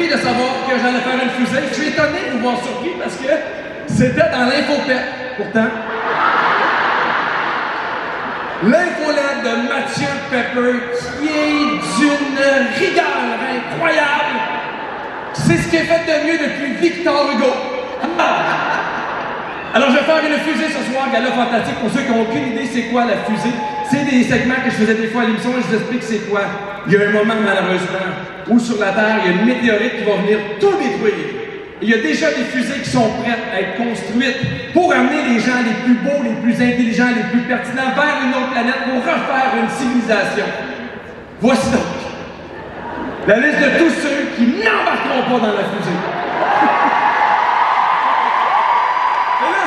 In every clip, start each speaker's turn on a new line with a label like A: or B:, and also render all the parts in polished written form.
A: surpris de savoir que j'allais faire une fusée. Je suis étonné de vous voir surpris parce que c'était dans l'infopep. Pourtant, l'infolette de Mathieu Pepper, qui est d'une rigueur incroyable. C'est ce qui est fait de mieux depuis Victor Hugo. Alors, je vais faire une fusée ce soir, Gala Fantastique. Pour ceux qui n'ont aucune idée c'est quoi la fusée, c'est des segments que je faisais des fois à l'émission et je vous explique c'est quoi. Il y a un moment, malheureusement, où sur la Terre, il y a une météorite qui va venir tout détruire. Il y a déjà des fusées qui sont prêtes à être construites pour amener les gens les plus beaux, les plus intelligents, les plus pertinents vers une autre planète pour refaire une civilisation. Voici donc la liste de tous ceux qui n'embarqueront pas dans la fusée. Et là,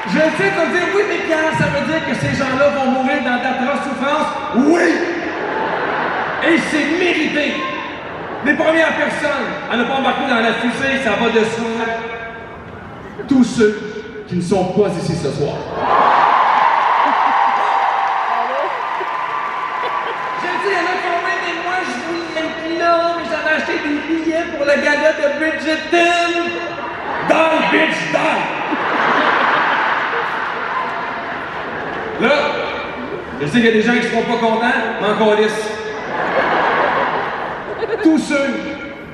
A: je sais de dire, oui, mais Pierre, ça veut dire que ces gens-là vont mourir dans d'atroces souffrances? Oui! Et c'est mérité! Les premières personnes à ne pas embarquer dans la fusée, ça va de soi. Tous ceux qui ne sont pas ici ce soir. J'ai dit, il y en a qui ont mais moi, je voulais être là, mais j'avais acheté des billets pour le gala de Bridgerton. Die, bitch, die! Là, je sais qu'il y a des gens qui ne seront pas contents, mais encore lisse. Tous ceux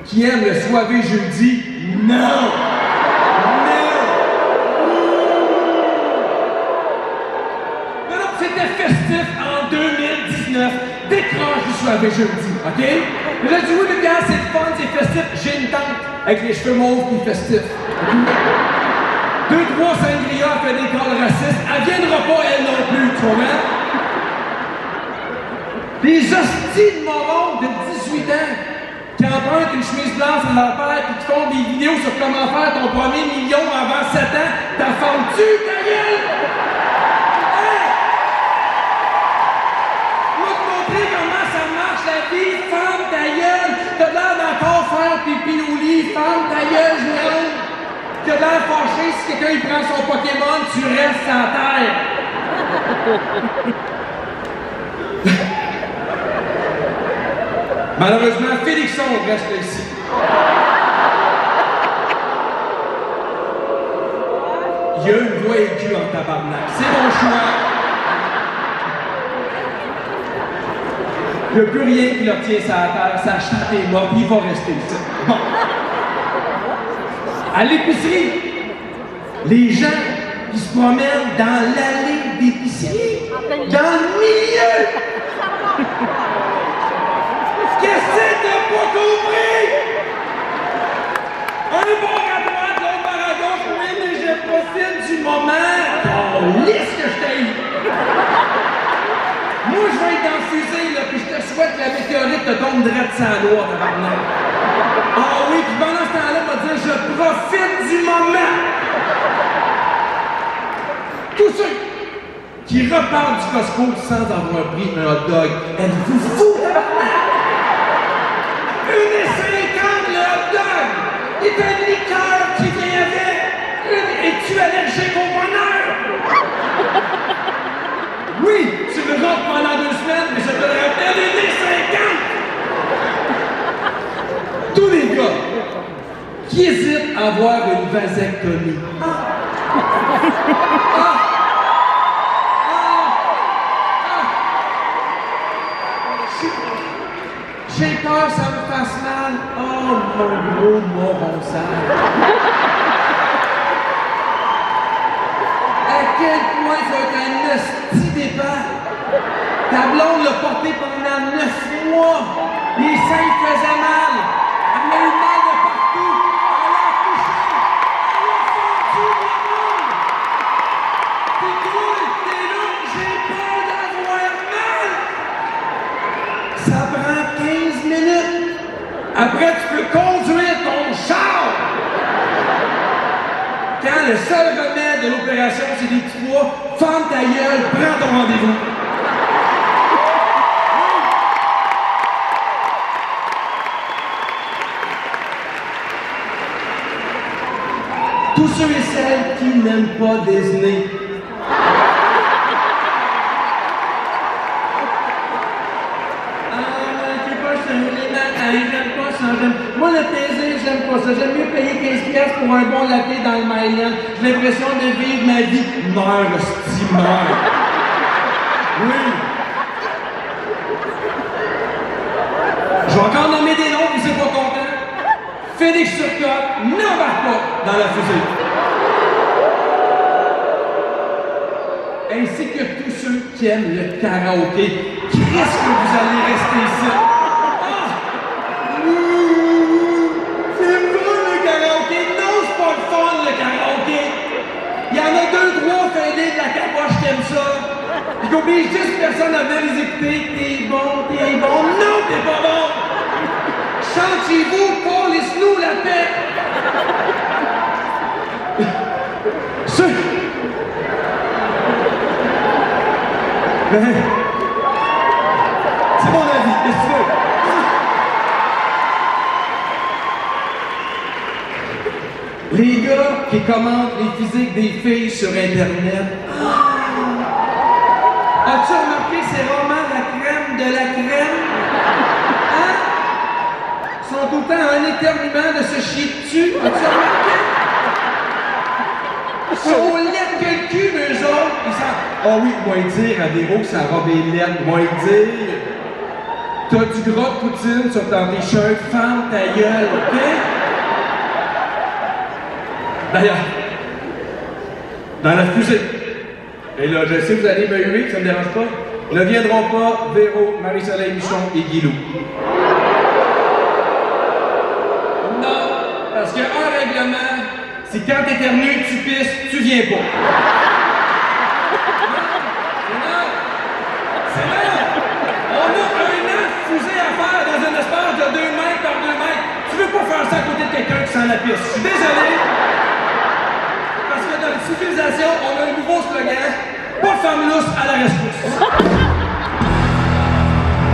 A: qui aiment le soirée jeudi, non! Non, c'était festif en 2019. Décroche du soirée jeudi, OK? Mais là, je dis oui, mais gars, c'est le fun, c'est festif. J'ai une tante avec les cheveux mauves qui est festif. 2-3 sangria fait des calls racistes. Elle viendra pas, elle non plus, tu comprends? Des hosties de morons de 18 ans qui empruntent une chemise blanche à leur père et qui font des vidéos sur comment faire ton premier million avant 7 ans. T'as fendu ta gueule? Hein? Moi te montrer comment ça marche la vie, femme ta gueule. T'as l'air d'encore faire pipi au lit, femme ta gueule, Jérôme. T'as l'air fâché si quelqu'un il prend son Pokémon, tu restes à terre. Malheureusement, Félixon reste ici. Il y a une voix aiguë en tabarnak. C'est mon choix. Il n'y a plus rien qui leur tient sa terre. Sa chatte est morte, il va rester ici. Bon. À l'épicerie, les gens qui se promènent dans l'allée d'épicerie, dans le milieu. Qu'est-ce que t'as pas compris? Un bord à droite, l'autre bord à gauche, oui, mais je profite du moment. Oh, lisse que je t'ai eu. Moi, je vais être dans le fusée, là, puis je te souhaite que la météorite te tombe direct sur la loi, tabarnak. Ah oui, puis pendant ce temps-là, on va dire, je profite du moment. Tous ceux qui repartent du Costco sans avoir pris un hot dog, êtes-vous fous, tabarnak? 1,50 le hot dog! Il est un liqueur qui vient avec! Es-tu allergique au bonheur? Oui, tu me rentres pendant 2 semaines, mais je te le rappelle, 1,50! Tous les gars qui hésitent à avoir une vasectomie. J'ai peur, ça me fasse mal. Oh, mon gros moron sale. À quel point ça va être un hostie départ. Ta blonde l'a porté pendant 9 mois. Les seins faisaient mal. Elle a eu mal de partout. Elle a accouché. Elle a fendu la blonde. T'es cool, t'es là, j'ai peur d'avoir mal. Ça prend 15 minutes. Après, tu peux conduire ton char. Quand le seul remède de l'opération, c'est des petits pois, ferme ta gueule, prends ton rendez-vous. Tous ceux et celles qui n'aiment pas Disney. J'aime le plaisir, j'aime pas ça. J'aime mieux payer 15$ pour un bon latte dans le Myland. J'ai l'impression de vivre ma vie. Meurs, hostie, meurs. Oui. Je vais encore nommer des noms, vous êtes pas content. Félix Turcotte n'embarque pas dans la fusée. Ainsi que tous ceux qui aiment le karaoké. Qu'est-ce que vous allez rester ici? Ah! C'est fun le karaoké! Non, c'est pas le fun le karaoké! Il y en a 2-3 fêlés de la capoche qui aiment ça. Puis qui obligent 10 personnes à venir les écouter. T'es bon, t'es bon. Non, t'es pas bon! Chante chez vous, Paul, laisse-nous la paix! Ceux... C'est mon avis, qu'est-ce que tu veux? Les gars qui commentent les physiques des filles sur Internet. As-tu remarqué, c'est vraiment la crème de la crème? Hein? Ils sont tout le temps en éternuement de se chier dessus. As-tu remarqué? Ils sont laides que le cul, eux autres. Ah oui, moi dire à Véro que sa robe est laide. Moi dire, t'as du gras de poutine sur ton t-shirt, ferme ta gueule, OK? D'ailleurs, dans la fusée, et là, je sais que vous allez me huer, ça me dérange pas, ne viendront pas Véro, Marie-Soleil Michon et Guilou. Non, parce qu'il y a un règlement, c'est quand t'éternues, tu pisses, tu viens pas. C'est là! On a un an de fusée à faire dans un espace de 2 mètres par 2 mètres. Tu veux pas faire ça à côté de quelqu'un qui sent la pisse. Je suis désolé. Parce que dans la civilisation, on a un nouveau slogan. Pas de femme lousse à la rescousse.